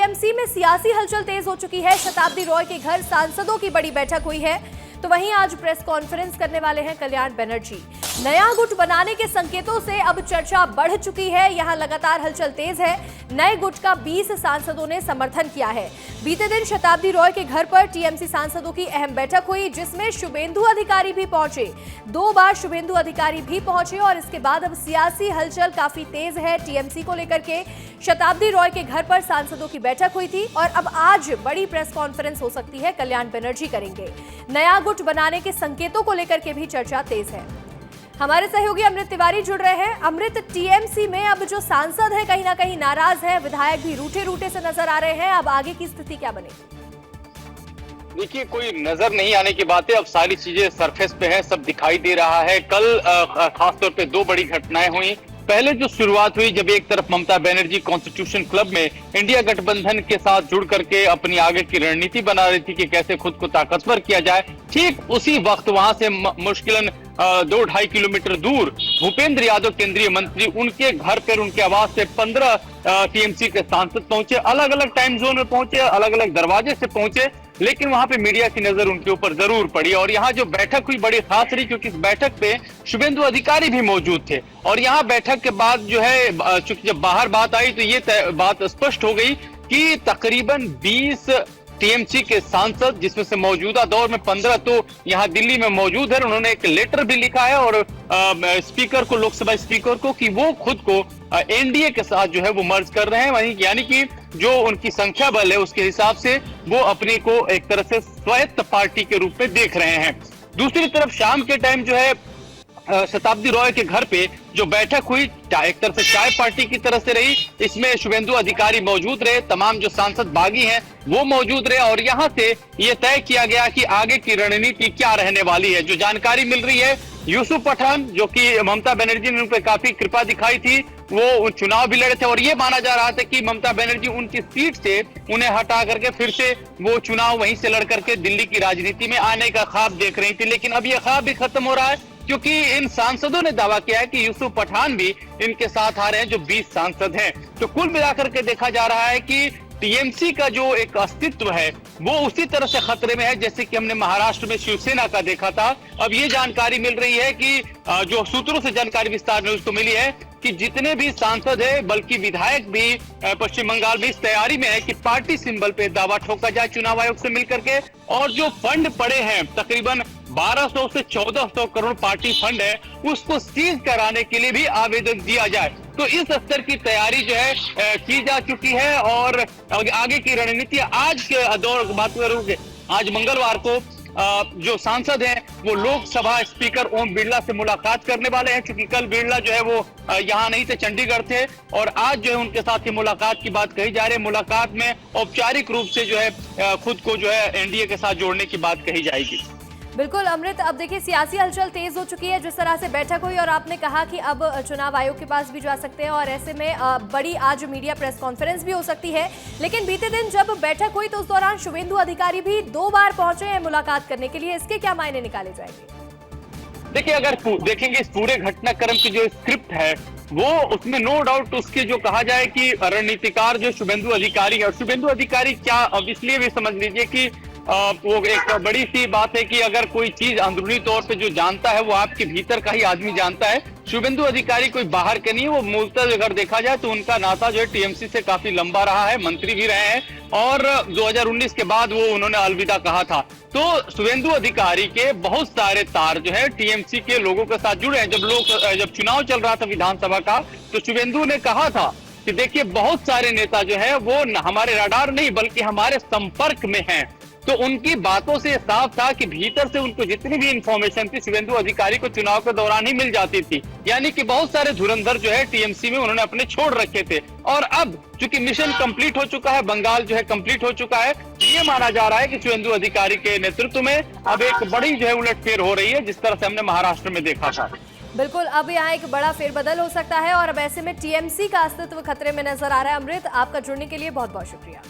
TMC में सियासी हलचल तेज हो चुकी है। शताब्दी रॉय के घर सांसदों की बड़ी बैठक हुई है, तो वहीं आज प्रेस कॉन्फ्रेंस करने वाले हैं कल्याण बनर्जी। नया गुट बनाने के संकेतों से अब चर्चा बढ़ चुकी है। यहां लगातार हलचल तेज है। नए गुट का 20 सांसदों ने समर्थन किया है। बीते दिन शताब्दी रॉय के घर पर टीएमसी सांसदों की अहम बैठक हुई, जिसमें शुभेंदु अधिकारी भी पहुंचे। 2 बार शुभेंदु अधिकारी भी पहुंचे और इसके बाद अब सियासी हलचल काफी तेज है टीएमसी को लेकर के। शताब्दी रॉय के घर पर सांसदों की बैठक हुई थी और अब आज बड़ी प्रेस कॉन्फ्रेंस हो सकती है, कल्याण बनर्जी करेंगे। नया गुट बनाने के संकेतों को लेकर के भी चर्चा तेज है। हमारे सहयोगी अमृत तिवारी जुड़ रहे हैं। अमृत, टीएमसी में अब जो सांसद है कहीं ना कहीं नाराज है, विधायक भी रूठे रूठे से नजर आ रहे हैं। अब आगे की स्थिति क्या बनेगी? देखिए, कोई नजर नहीं आने की बात है, अब सारी चीजें सरफेस पे है, सब दिखाई दे रहा है। कल खासतौर पे 2 बड़ी घटनाएं हुई। पहले जो शुरुआत हुई, जब एक तरफ ममता बनर्जी कॉन्स्टिट्यूशन क्लब में इंडिया गठबंधन के साथ जुड़ करके अपनी आगे की रणनीति बना रही थी कि कैसे खुद को ताकतवर किया जाए, ठीक उसी वक्त वहां से मुश्किलन 2-2.5 किलोमीटर दूर भूपेंद्र यादव केंद्रीय मंत्री, उनके घर पर उनके आवास से 15 टीएमसी के सांसद पहुंचे। अलग अलग टाइम जोन में पहुंचे, अलग अलग दरवाजे से पहुंचे, लेकिन वहां पे मीडिया की नजर उनके ऊपर जरूर पड़ी। और यहाँ जो बैठक हुई बड़ी खास रही, क्योंकि इस बैठक पे शुभेंदु अधिकारी भी मौजूद थे। और यहाँ बैठक के बाद जो है, चूंकि जब बाहर बात आई तो ये बात स्पष्ट हो गई कि तकरीबन 20 टीएमसी के सांसद, जिसमें से मौजूदा दौर में 15 तो यहाँ दिल्ली में मौजूद है, उन्होंने एक लेटर भी लिखा है और स्पीकर को, लोकसभा स्पीकर को, कि वो खुद को एनडीए के साथ जो है वो मर्ज कर रहे हैं। वहीं यानी कि जो उनकी संख्या बल है उसके हिसाब से वो अपने को एक तरह से स्वायत्त पार्टी के रूप में देख रहे हैं। दूसरी तरफ शाम के टाइम जो है शताब्दी रॉय के घर पे जो बैठक हुई, एक तरफ से चाय पार्टी की तरह से रही। इसमें शुभेंदु अधिकारी मौजूद रहे, तमाम जो सांसद बागी हैं वो मौजूद रहे और यहाँ से ये तय किया गया कि आगे की रणनीति क्या रहने वाली है। जो जानकारी मिल रही है, यूसुफ पठान, जो कि ममता बनर्जी ने उन पर काफी कृपा दिखाई थी, वो चुनाव भी लड़े थे और ये माना जा रहा था कि ममता बनर्जी उनकी सीट से उन्हें हटा करके फिर से वो चुनाव वहीं से लड़ करके दिल्ली की राजनीति में आने का ख्वाब देख रही थी। लेकिन अब ये ख्वाब भी खत्म हो रहा है, क्योंकि इन सांसदों ने दावा किया है कि यूसुफ पठान भी इनके साथ आ रहे हैं, जो 20 सांसद हैं। तो कुल मिलाकर के देखा जा रहा है कि टीएमसी का जो एक अस्तित्व है वो उसी तरह से खतरे में है जैसे कि हमने महाराष्ट्र में शिवसेना का देखा था। अब ये जानकारी मिल रही है कि जो सूत्रों से जानकारी विस्तार न्यूज को मिली है कि जितने भी सांसद है, बल्कि विधायक भी पश्चिम बंगाल में इस तैयारी में है कि पार्टी सिंबल पे दावा ठोका जाए चुनाव आयोग से मिलकर के। और जो फंड पड़े हैं, तकरीबन 1200 से 1400 करोड़ पार्टी फंड है, उसको सीज कराने के लिए भी आवेदन दिया जाए। तो इस स्तर की तैयारी जो है की जा चुकी है और आगे की रणनीति। आज के दौर बात करूंगे, आज मंगलवार को जो सांसद हैं वो लोकसभा स्पीकर ओम बिरला से मुलाकात करने वाले हैं, क्योंकि कल बिरला जो है वो यहाँ नहीं थे, चंडीगढ़ थे, और आज जो है उनके साथ ही मुलाकात की बात कही जा रही है। मुलाकात में औपचारिक रूप से जो है खुद को जो है एनडीए के साथ जोड़ने की बात कही जाएगी। बिल्कुल अमृत, अब देखिए सियासी हलचल तेज हो चुकी है। जिस तरह से बैठक हुई और आपने कहा कि अब चुनाव आयोग के पास भी जा सकते हैं और ऐसे में बड़ी आज मीडिया प्रेस कॉन्फ्रेंस भी हो सकती है। लेकिन बीते दिन जब बैठक हुई तो उस दौरान शुभेंदु अधिकारी भी 2 बार पहुंचे हैं मुलाकात करने के लिए। इसके क्या मायने निकाले जाएंगे? देखिए, अगर देखेंगे इस पूरे घटनाक्रम की जो स्क्रिप्ट है वो, उसमें नो डाउट उसके जो कहा जाए कि रणनीतिकार जो शुभेंदु अधिकारी है, और शुभेंदु अधिकारी क्या, अब इसलिए भी समझ लीजिए कि वो एक बड़ी सी बात है कि अगर कोई चीज अंदरूनी तौर पे जो जानता है वो आपके भीतर का ही आदमी जानता है। शुभेंदु अधिकारी कोई बाहर के नहीं है, वो मूलतः अगर देखा जाए तो उनका नाता जो है टीएमसी से काफी लंबा रहा है, मंत्री भी रहे हैं और 2019 के बाद वो उन्होंने अलविदा कहा था। तो शुभेंदु अधिकारी के बहुत सारे तार जो है टीएमसी के लोगों के साथ जुड़े हैं। जब चुनाव चल रहा था विधानसभा का, तो शुभेंदु ने कहा था कि देखिए बहुत सारे नेता जो है वो हमारे रडार नहीं बल्कि हमारे संपर्क में हैं। तो उनकी बातों से साफ था कि भीतर से उनको जितनी भी इंफॉर्मेशन थी शुभेंदु अधिकारी को चुनाव के दौरान ही मिल जाती थी। यानी कि बहुत सारे धुरंधर जो है टीएमसी में उन्होंने अपने छोड़ रखे थे। और अब चूंकि मिशन कंप्लीट हो चुका है, बंगाल जो है कंप्लीट हो चुका है, ये माना जा रहा है कि शुभेंदु अधिकारी के नेतृत्व में अब एक बड़ी जो है उलटफेर हो रही है, जिस तरह से हमने महाराष्ट्र में देखा था। बिल्कुल, अब यहाँ एक बड़ा फेरबदल हो सकता है और अब ऐसे में टीएमसी का अस्तित्व खतरे में नजर आ रहा है। अमृत, आपका जुड़ने के लिए बहुत बहुत शुक्रिया।